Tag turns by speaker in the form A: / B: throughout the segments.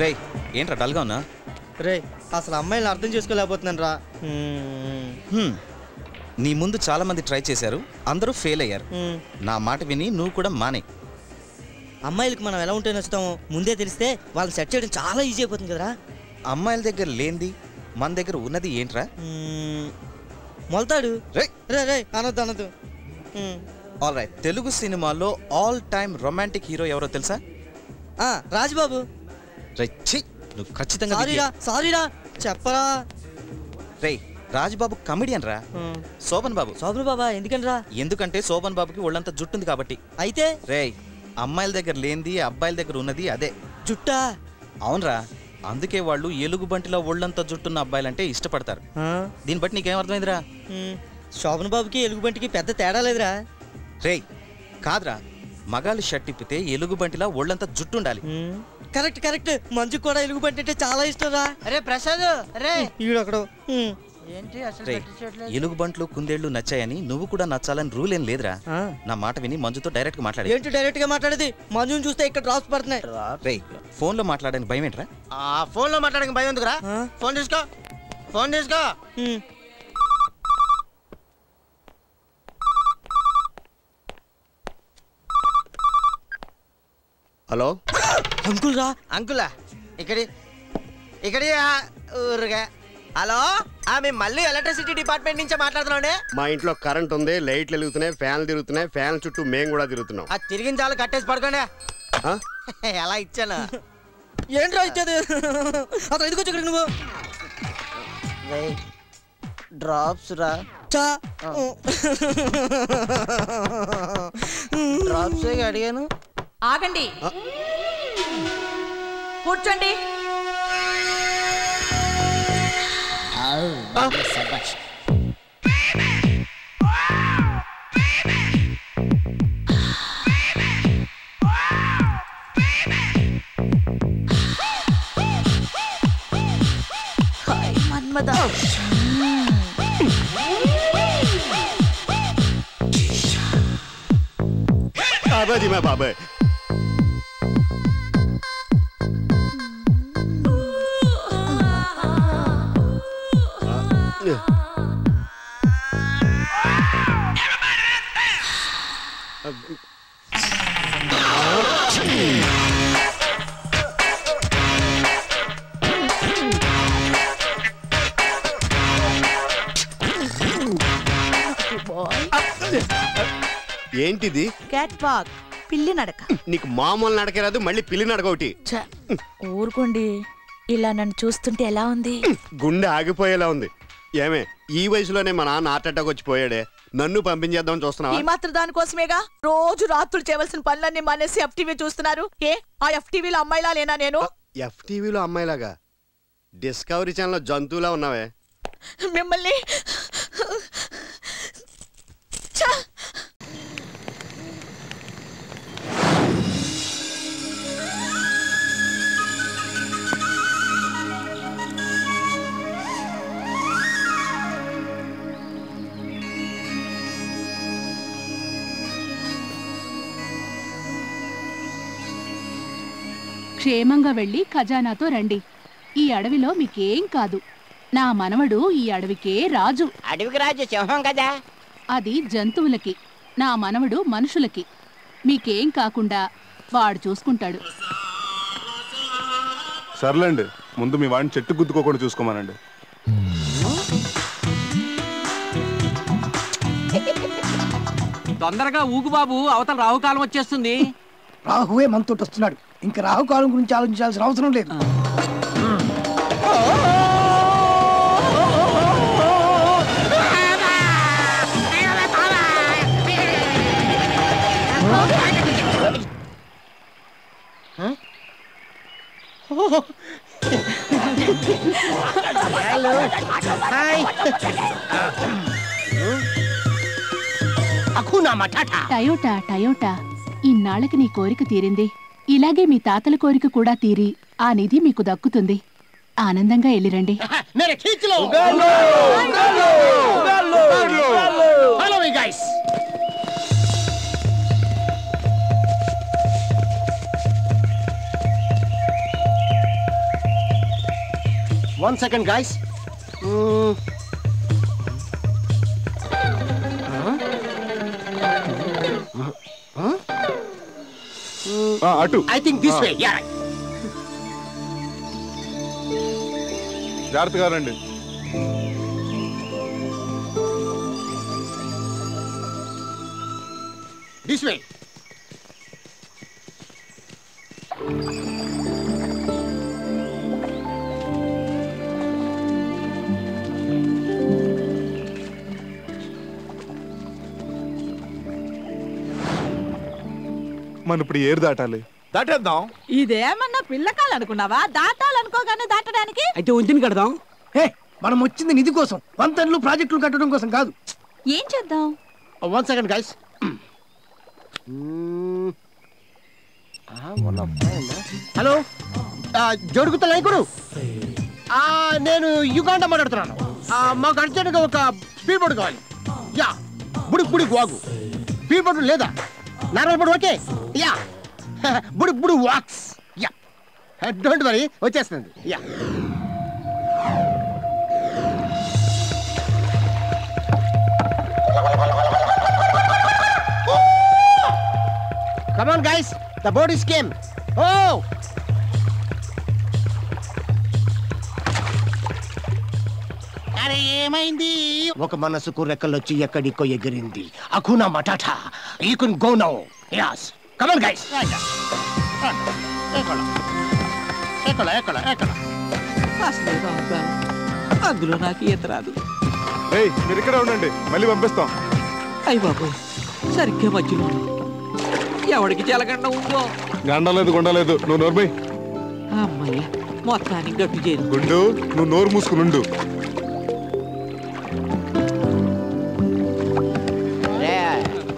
A: రే ఏంట్రా డల్గా ఉన్నా?
B: రే అసలు అమ్మాయిని అర్థం చేసుకోలేకపోతున్నాను రా.
A: నీ ముందు చాలా మంది ట్రై చేశారు, అందరూ ఫెయిల్ అయ్యారు. నా మాట విని నువ్వు కూడా మానే.
B: అమ్మాయిలకు మనం ఎలా ఉంటే నచ్చుతామో ముందే తెలిస్తే వాళ్ళని సెట్ చేయడం చాలా ఈజీ అయిపోతుంది కదరా.
A: అమ్మాయిల దగ్గర లేనిది మన దగ్గర ఉన్నది ఏంట్రా?
B: మొలతాడు. రే రే రే అనొద్దు అనొద్దు.
A: ఆల్ రైట్, తెలుగు సినిమాలో ఆల్ టైమ్ రొమాంటిక్ హీరో ఎవరో తెలుసా?
B: రాజుబాబు.
A: రైట్, నువ్వు ఖచ్చితంగా
B: సారీరా చెప్పరా.
A: రే రాజుబాబు కమెడియన్ రా. శోభన్ బాబు.
B: శోభన్ బాబా ఎందుకనరా?
A: ఎందుకంటే శోభన్ బాబుకి ఒళ్ళంతా జుట్టుంది కాబట్టి.
B: అయితే
A: రే అమ్మాయిల దగ్గర లేనిది అబ్బాయిల దగ్గర ఉన్నది అదే
B: జుట్టా.
A: అవునరా, అందుకే వాళ్ళు ఎలుగుబంటిలో ఒళ్ళంతా జుట్టున్న అబ్బాయిలంటే ఇష్టపడతారు. దీన్ని బట్టి నీకేం అర్థమైందిరా?
B: శోభన్ బాబుకి ఎలుగుబంటికి పెద్ద తేడా లేదురా.
A: రే కాదురా, మగాళ్ళు షర్ట్ ఇప్పితే ఎలుగుబంటిలా ఒళ్ళంతా జుట్టు ఉండాలి.
B: Correct correct. మంజు కూడా ఎలుగుబంటి అంటే చాలా ఇష్టం రా. అరే ప్రసాద్ రే ఈడొకడు. ఏంటి అసలు
A: ఎలుగుబంట్లు కుందేళ్లు నచ్చాయని నువ్వు కూడా నచ్చాలని రూల్ ఏం లేదురా. నా మాట విని మంజుతో డైరెక్ట్ గా మాట్లాడే.
B: ఏంటి డైరెక్ట్ గా మాట్లాడేది? మంజుని చూస్తే ఇక్కడ డ్రాప్స్ పడుతున్నాయి.
A: రే ఫోన్ లో మాట్లాడడానికి భయం ఏంట్రా?
B: ఫోన్ లో మాట్లాడడానికి భయం ఎందుకురా? ఫోన్ తీసుకో, ఫోన్ తీసుకో.
C: హలో
B: అంకుల్ రా.
D: అంకులా ఇక్కడి ఊరుగా. హలో, మేము మళ్ళీ ఎలక్ట్రిసిటీ డిపార్ట్మెంట్ నుంచి మాట్లాడుతున్నాండి.
C: మా ఇంట్లో కరెంట్ ఉంది, లైట్లు వెలుగుతున్నాయి, ఫ్యాన్లు తిరుగుతున్నాయి, ఫ్యాన్ చుట్టూ మేము కూడా తిరుగుతున్నాం.
D: అది తిరిగిన చాలు కట్టేసి పడుకోండి. ఎలా ఇచ్చాను?
B: ఏంట్రా ఇచ్చేది? అసలు ఎందుకు వచ్చి నువ్వు?
D: డ్రాప్స్ రా. డ్రాప్స్ అడిగాను.
E: ఆగండి, కూర్చోండి. మన్మదా
C: బాబాజీ మా బాబాయ్. ఏంటిది?
E: క్యాట్ వాక్, పిల్లి నడక.
C: నీకు మామూలు నడక రాదు, మళ్ళీ పిల్లి నడక ఒకటి.
E: ఊరుకోండి, ఇలా నన్ను చూస్తుంటే ఎలా ఉంది?
C: గుండె ఆగిపోయేలా ఉంది. ఏమే ఈ వయసులోనే మా నాన్న హార్ట్ అటాక్ వచ్చి పోయాడే, నన్ను పంపించేద్దాం చూస్తున్నావా?
E: ఈ మాత్రం దానికోసమేగా రోజు రాత్రులు చేయవలసిన పనులన్నీ మానేసి FTV చూస్తున్నారు. ఆ FTVలో అమ్మాయిలా లేనా నేను?
C: FTVలో అమ్మాయిలాగా? డిస్కవరీ ఛానల్లో జంతువులా ఉన్నావే.
E: మిమ్మల్ని
F: క్షేమంగా వెళ్ళి ఖజానాతో రండి. ఈ అడవిలో మీకేం కాదు. నా మనవడు ఈ అడవికే రాజు.
D: అడవికి రాజు సింహం కదా.
F: అది జంతువులకి, నా మనవడు మనుషులకి. మీకేం కాకుండా వాడు చూసుకుంటాడు.
G: సర్లేండి, ముందు మీ వాడిని చెట్టు గుద్దుకోకుండా చూసుకోమనండి.
H: తొందరగా ఊగు బాబు, అవతల రాహుకాలం వచ్చేస్తుంది.
I: రాహువే మనతోటి వస్తున్నాడు, ఇంకా రాహుకాలం గురించి ఆలోచించాల్సిన అవసరం లేదు.
F: టయోటా టయోటా, ఇన్నాళ్ళకి నీ కోరిక తీరింది. ఇలాగే మీ తాతల కోరిక కూడా తీరి ఆ నిధి మీకు దక్కుతుంది. ఆనందంగా వెళ్ళిరండి.
D: 1 second guys.
G: అటు
D: I think this way. Yeah.
G: జాగ్రత్తగా రండి.
D: This way.
G: మనం ఇప్పుడు ఏరు దాటాలి.
J: దాటేద్దాం.
E: ఇదేమన్నా పిల్లకాలు అనుకున్నావా? దాటాలనుకోగానే దాటడానికి.
H: అయితే వంతిని కడదాం.
I: మనం వచ్చింది నిధి కోసం, వంతెనలు ప్రాజెక్టులు కట్టడం కోసం కాదు.
E: ఏం చేద్దాం?
D: 1 second guys. హలో, జరుగుతా లైకుడు. నేను యుగాండా మాట్లాడుతున్నాను. మాకు అర్జెంట్గా ఒక స్పీడ్ బోర్డు కావాలి. యా, బుడికి బుడికి వాగు. స్పీడ్ బోర్డు లేదా? Normal board okay. యా, బుడికి బుడి వాక్స్. యా, డోంట్ వరీ, వచ్చేస్తుంది. Yeah, come on guys, the boat is came. Oh, అరే ఏమైంది? ఒక మనసుకు రెక్కలొచ్చి ఎక్కడికో ఎగిరింది. అకునా matata, you can go now. Yes, come on guys. ఎక్కడ
H: అందులో నాకు ఈత రాదు.
G: మీరు ఇక్కడ ఉండండి, మళ్ళీ పంపిస్తాం.
H: అయ్య బాబు, సరిగ్గా మధ్యలో ఎవడికి చెలగండ ఉందో.
G: గండలేదు గుండలేదు, నువ్వు నోర్మై.
H: అమ్మయ్య, మొత్తానికి గట్టు చేరు.
G: గుండు, నువ్వు నోరు మూసుకునుండు.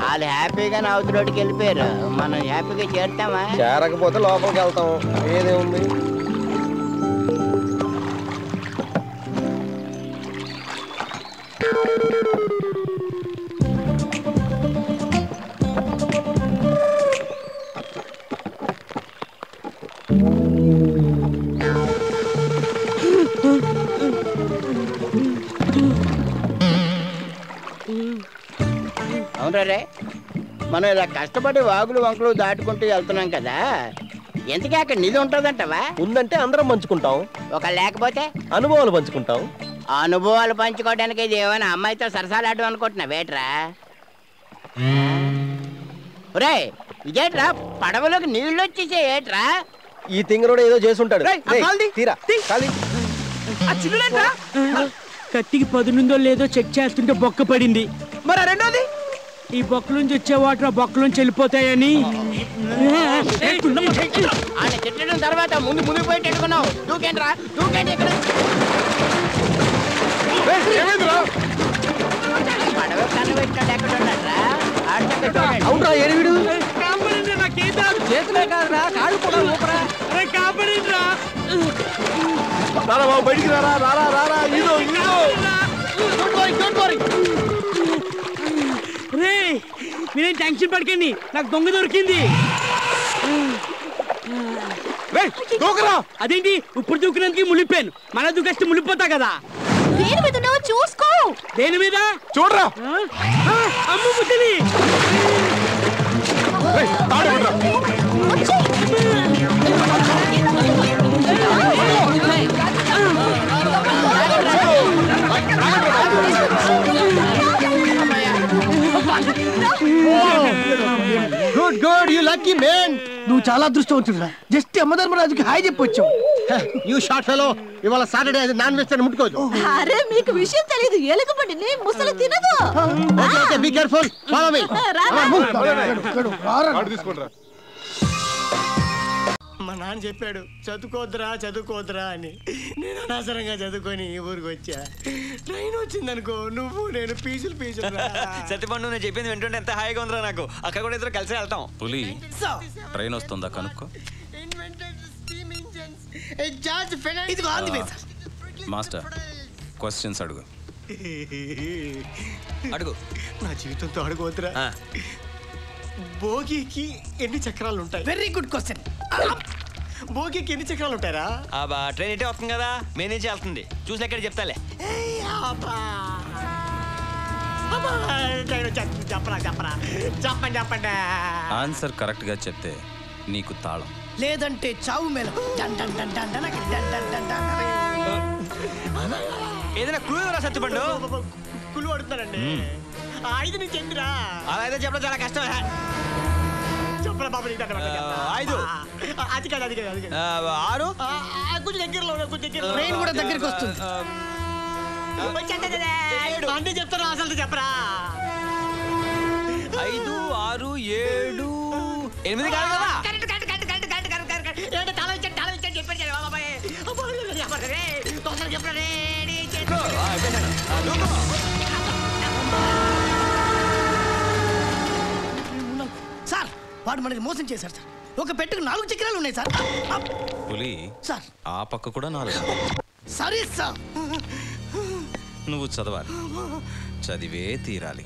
D: వాళ్ళు హ్యాపీగా అవతలోటికి వెళ్ళిపోయారు. మనం హ్యాపీగా చేరుతామా?
J: చేరకపోతే లోపలికి వెళ్తాం. ఏదేముంది?
D: అవునరే, మనం ఇలా కష్టపడి వాగులు వంకలు దాటుకుంటూ వెళ్తున్నాం కదా, ఎందుకే అక్కడ నిధి ఉంటుందంటవా?
J: ఉందంటే అందరం పంచుకుంటాం.
D: ఒక లేకపోతే
J: అనుభవాలు పంచుకుంటాం.
D: అనుభవాలు పంచుకోవడానికి ఇది ఏమైనా అమ్మాయితో సరసాలాడడం అనుకుంటున్నా వేట్రా? ఒరే, ఇదేట్రా పడవలోకి నీళ్ళు వచ్చేసే ఏట్రా?
J: ఈ తింగరోడు ఏదో చేసుంటాడు. తీరా
H: కత్తికి పదునుందో లేదో చెక్ చేస్తుంటే బొక్క పడింది. మరి రెండోది, ఈ బొక్క నుంచి వచ్చే వాటర్ ఆ బొక్క నుంచి వెళ్ళిపోతాయని.
D: ఆయన తిట్టడం తర్వాత ముందు పోయేటట్టుకున్నావు. దూకేంట్రా, దూకేంటి ఇక్కడ? పడవ కన్ను పెట్టినట్టు ఎక్కడ ఉన్నాడ్రా?
J: అవునరా, ఏడు
H: చేతులే కాదురా, కాళ్ళు కూడా ఊపరా. కాపాడిండ్రా
J: బాబు, బయటికి రారా రారా రారా.
H: రే, మీరేం టెన్షన్ పడకండి, నాకు దొంగ దొరికింది. అదేంటి ఇప్పుడు దూకినందుకు ములిపాను. మన దూకేస్తే ములిపోతా కదా.
E: దేని మీద చూసుకో.
H: దేని మీద
G: చూడరా.
H: అమ్మ ముసలి.
D: Good good, you lucky man.
I: నువ్వు చాలా అదృష్టవంతుడురా. జస్ట్ యమధర్మరాజుకి హాయ్ చెప్పొచ్చావు.
D: యు షార్ట్ ఫెలో, ఇవాళ సాటర్డే, అది నాన్ వెజ్ అని ముట్టుకోదు.
E: అరే, మీకు విషయం తెలియదు. ఎలుగుబండిని ముసలి తినదు.
D: Okay, be careful, follow me.
G: తీసుకోండి.
B: మా నాన్న చెప్పాడు చదువుకోద్దురా అని. నేను అనవసరంగా చదువుకొని ఈ ఊరికి వచ్చా. ట్రైన్ వచ్చిందనుకో, నువ్వు నేను పీసులు
A: సత్యపండు నేను చెప్పింది వింటుంటే ఎంత హాయిగా ఉందిరా నాకు. అక్కడ కూడా ఇద్దరు కలిసి వెళ్తాం. పులి, ట్రైన్ వస్తుందా కనుక్కో. మాస్టర్, క్వశ్చన్స్ అడుగు.
B: నా జీవితంతో అడుగుతురా. భోగికి ఎన్ని చక్రాలు ఉంటాయి?
I: Very good question.
B: బోగికి ఎన్ని చక్రాలు ఉంటారా?
K: ట్రైన్ ఎటే వస్తుంది కదా, మెయిన్ నుంచి వెళ్తుంది. చూసి ఎక్కడ చెప్తాలే.
B: చెప్పండి.
A: ఆన్సర్ కరెక్ట్ గా చెప్తే నీకు తాళం,
I: లేదంటే చావు మేళ.
K: ఏదైనా క్లూ ఎవరా సత్తుపండు?
B: కులు పడుతున్నారండి. 5 నుంచి ఎన్నిరా?
K: అలా అయితే చెప్పడం చాలా కష్టం.
B: చెప్పరా బాబు,
K: 5
B: అది కాదు
K: 6
B: కొంచెం దగ్గరలో
I: ట్రైన్ కూడా దగ్గరికి వస్తుంది.
B: అంటే చెప్తారా అసలు చెప్పరా?
K: 5 6 7 8 కాదు కదా?
I: సార్ వాడు మనకి మోసం చేశారు సార్. ఒక పెట్టుకు 4 చక్రాలు ఉన్నాయి సార్.
A: పులి
I: సార్
A: ఆ పక్క కూడా 4.
I: సరే సార్.
A: నువ్వు చదవాలి, చదివే తీరాలి.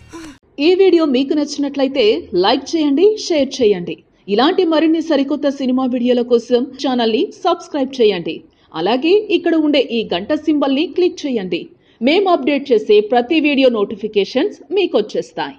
L: ఈ వీడియో మీకు నచ్చినట్లయితే లైక్ చేయండి, షేర్ చేయండి. ఇలాంటి మరిన్ని సరికొత్త సినిమా వీడియోల కోసం ఛానల్ని సబ్స్క్రైబ్ చేయండి. అలాగే ఇక్కడ ఉండే ఈ గంట సింబల్ని క్లిక్ చేయండి. మేము అప్డేట్ చేసే ప్రతి వీడియో నోటిఫికేషన్స్ మీకు వచ్చేస్తాయి.